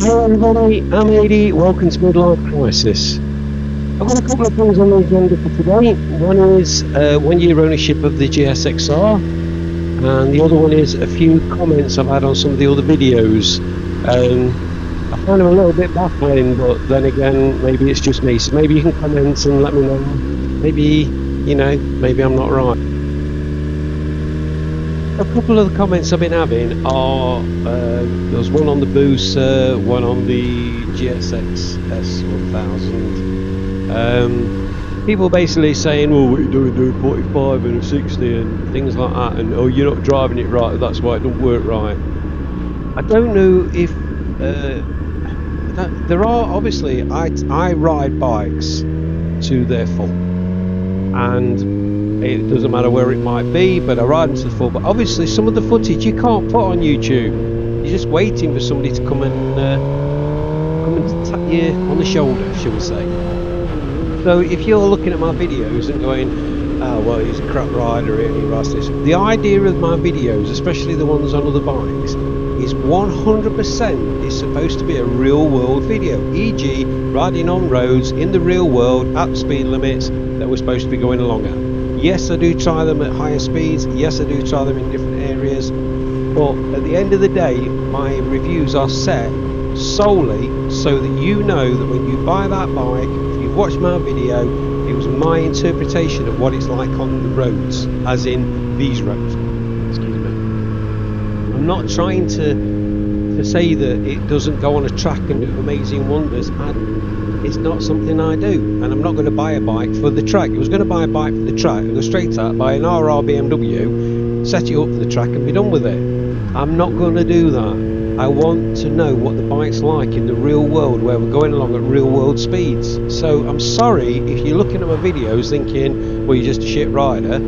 Hello everybody, I'm Adi, welcome to Midlife Crisis. I've got a couple of things on the agenda for today. One is 1 year ownership of the GSXR, and the other one is a few comments I've had on some of the other videos. I find them a little bit baffling, but then again, maybe it's just me. So maybe you can comment and let me know. Maybe, maybe I'm not right. A couple of the comments I've been having are, there was one on the Booster, one on the GSX S1000. People basically saying, well, what are you doing 45 and a 60 and things like that, and oh, you're not driving it right, that's why it don't work right. I don't know if there are, obviously, I ride bikes to their full, and it doesn't matter where it might be, but I ride them to the full. But obviously some of the footage you can't put on YouTube. You're just waiting for somebody to come and tap you on the shoulder, shall we say. So if you're looking at my videos and going, oh well, he's a crap rider and he rides this, the idea of my videos, especially the ones on other bikes, is 100% is supposed to be a real world video, e.g. riding on roads in the real world at the speed limits that we're supposed to be going along at. Yes, I do try them at higher speeds. Yes, I do try them in different areas. But at the end of the day, my reviews are set solely so that you know that when you buy that bike, if you've watched my video, it was my interpretation of what it's like on the roads, as in these roads. Excuse me. I'm not trying to say that it doesn't go on a track and do amazing wonders. It's not something I do, and I'm not going to buy a bike for the track. If I was going to buy a bike for the track, I'd go straight out, buy an RR BMW, set it up for the track and be done with it. I'm not going to do that. I want to know what the bike's like in the real world, where we're going along at real world speeds. So I'm sorry if you're looking at my videos thinking, well, you're just a shit rider.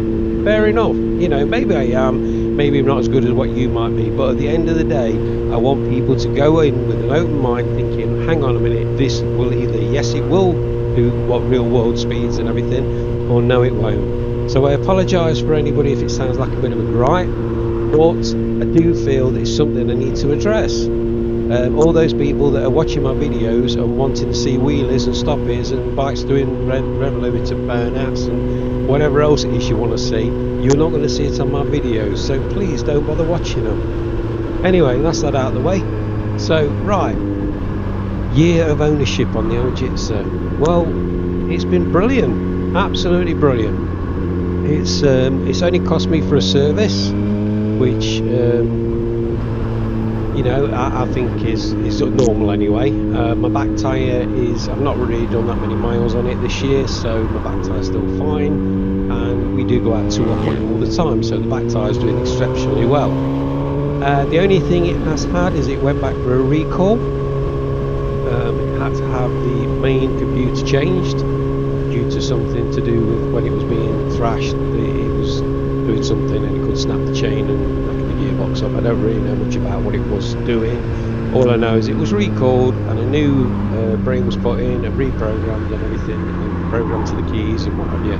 Fair enough. Maybe I am, maybe I'm not as good as what you might be, but at the end of the day, I want people to go in with an open mind thinking, hang on a minute, this will either, yes, it will do what real world speeds and everything, or no, it won't. So I apologise for anybody if it sounds like a bit of a gripe, but I do feel that it's something I need to address. All those people that are watching my videos and wanting to see wheelies and stoppies and bikes doing rev limiter burnouts and whatever else it is you want to see, you're not going to see it on my videos, so please don't bother watching them. Anyway, that's that out of the way. So, right, year of ownership on the Ojitsu. Well, it's been brilliant, absolutely brilliant. It's only cost me for a service, which I think is normal anyway. My back tyre is, I've not really done that many miles on it this year, so my back tyre's still fine, and we do go out to work on it all the time, so the back tyre's doing exceptionally well. The only thing it has had is it went back for a recall. It had to have the main computer changed due to something to do with when it was being thrashed. It was doing something and it could snap the chain and knock the gearbox up. I don't really know much about what it was doing. All I know is it was recalled and a new brain was put in and reprogrammed and everything, and programmed to the keys and what have you.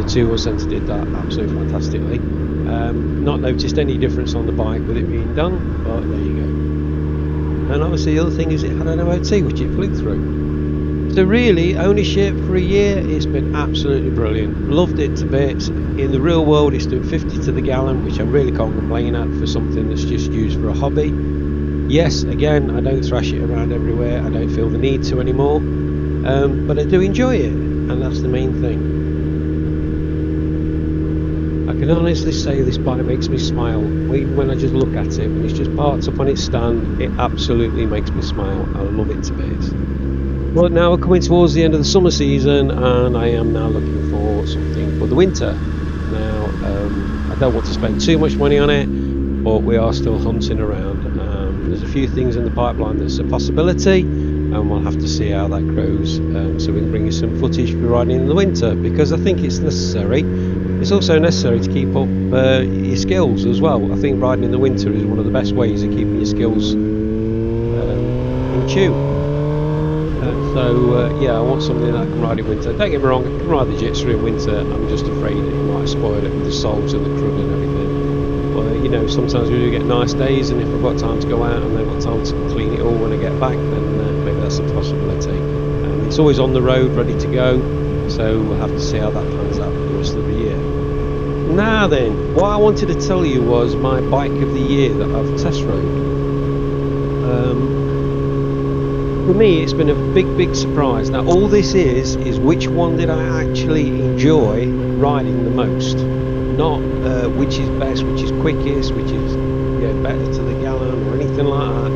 The Tool Centre did that absolutely fantastically. Not noticed any difference on the bike with it being done, but there you go. And obviously the other thing is it had an MOT which it flew through. So really, ownership for a year, it's been absolutely brilliant. Loved it to bits. In the real world it's doing 50 to the gallon, which I really can't complain at for something that's just used for a hobby. Yes, again, I don't thrash it around everywhere, I don't feel the need to anymore, but I do enjoy it, and that's the main thing. I can honestly say this bike makes me smile. Even when I just look at it, when it's just parked up on its stand, it absolutely makes me smile. I love it to bits. But now we're coming towards the end of the summer season, and I am now looking for something for the winter. Now, I don't want to spend too much money on it, but we are still hunting around. There's a few things in the pipeline that's a possibility, and we'll have to see how that grows, so we can bring you some footage for riding in the winter, because I think it's necessary. It's also necessary to keep up your skills as well. I think riding in the winter is one of the best ways of keeping your skills in tune. Yeah, I want something that I can ride in winter. Don't get me wrong, I can ride the Jitsu in winter. I'm just afraid that you might spoil it with the soles and the crud and everything. But know, sometimes we do get nice days, and if I've got time to go out and I've got time to clean it all when I get back, then maybe that's a possibility. It's always on the road, ready to go, so we'll have to see how that pans out for the rest of the year. Now then, what I wanted to tell you was my bike of the year that I've test rode. For me, it's been a big surprise. Now, all this is which one did I actually enjoy riding the most? Not which is best, which is quickest, which is better to the gallon or anything like that.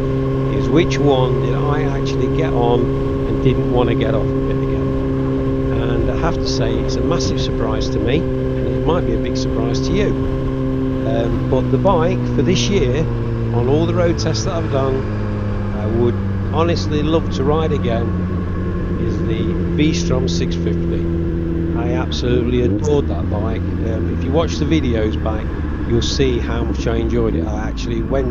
Is which one did I actually get on and didn't want to get off of it again? And I have to say, it's a massive surprise to me, and it might be a big surprise to you. But the bike for this year, on all the road tests that I've done, I would honestly love to ride again, is the V-Strom 650. I absolutely adored that bike. If you watch the videos back, you'll see how much I enjoyed it. I actually went,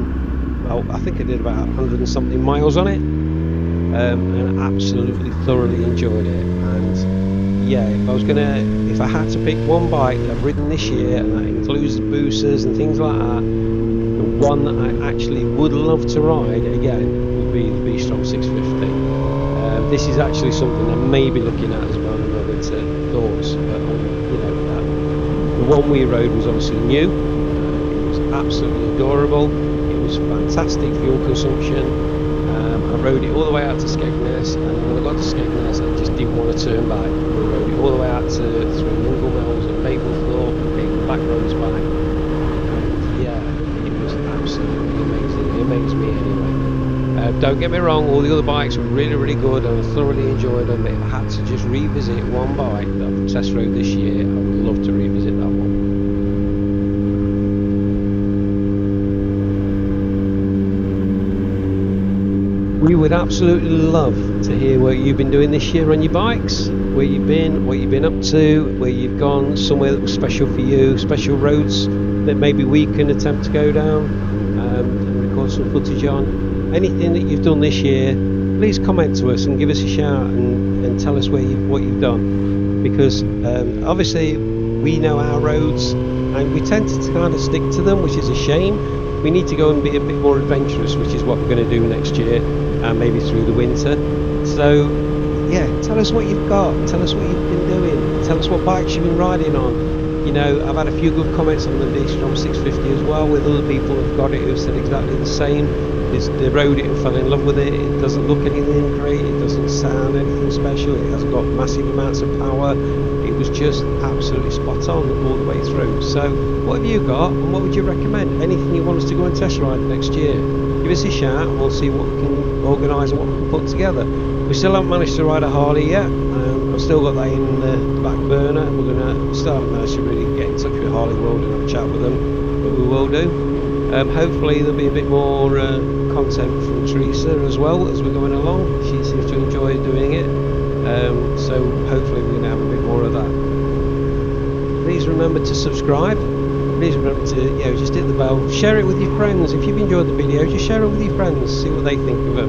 well, I think I did about 100 and something miles on it, and absolutely thoroughly enjoyed it. And yeah, if I had to pick one bike that I've ridden this year, and that includes the boosters and things like that, the one that I actually would love to ride again would be the V-Strom 650. This is actually something I may be looking at as well in my winter thoughts. But the one we rode was obviously new. It was absolutely adorable. It was fantastic fuel consumption. I rode it all the way out to Skegness, and when I got to Skegness, I just didn't want to turn back. We rode it all the way out through Mungle Mills and Maplethorpe, and taking back roads back. And yeah, it was absolutely amazing. It amazed me anyway. Don't get me wrong, all the other bikes were really good, and I thoroughly enjoyed them. But if I had to just revisit one bike that I've test rode this year, I would love to revisit that one. We would absolutely love to hear what you've been doing this year on your bikes, where you've been, what you've been up to, where you've gone, somewhere that was special for you, special roads that maybe we can attempt to go down and record some footage on. Anything that you've done this year, please comment to us and give us a shout and tell us what you've done, because obviously we know our roads and we tend to kind of stick to them, which is a shame. We need to go and be a bit more adventurous, which is what we're going to do next year, and maybe through the winter. So yeah, tell us what you've got, tell us what you've been doing, tell us what bikes you've been riding on. You know, I've had a few good comments on the V-Strom 650 as well, with other people who've got it who've said exactly the same. They rode it and fell in love with it. It doesn't look anything great, it doesn't sound anything special, it has got massive amounts of power. It was just absolutely spot on all the way through. So what have you got, and what would you recommend? Anything you want us to go and test ride next year, give us a shout and we'll see what we can organise and what we can put together. We still haven't managed to ride a Harley yet. I've still got that in the back burner. Still haven't managed to really get in touch with Harley World and have a chat with them, but we will do. Hopefully there'll be a bit more content from Teresa as well as we're going along. She seems to enjoy doing it, so hopefully we're going to have a bit more of that. Please remember to subscribe. Please remember to just hit the bell. Share it with your friends. If you've enjoyed the video, just share it with your friends. See what they think of it.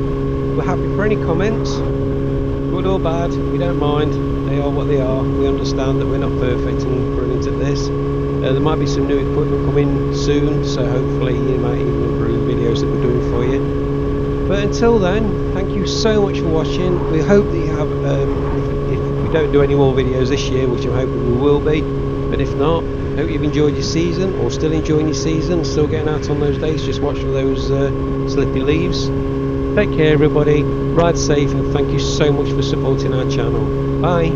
We're happy for any comments, good or bad. We don't mind. They are what they are. We understand that we're not perfect and brilliant at this. There might be some new equipment coming soon, so hopefully you might even improve videos that we're doing for you. But until then, thank you so much for watching. We hope that you have, if we don't do any more videos this year, which I'm hoping we will be, but if not, I hope you've enjoyed your season, or still enjoying your season, still getting out on those days. Just watch for those slippy leaves. Take care everybody, ride safe, and thank you so much for supporting our channel. Bye.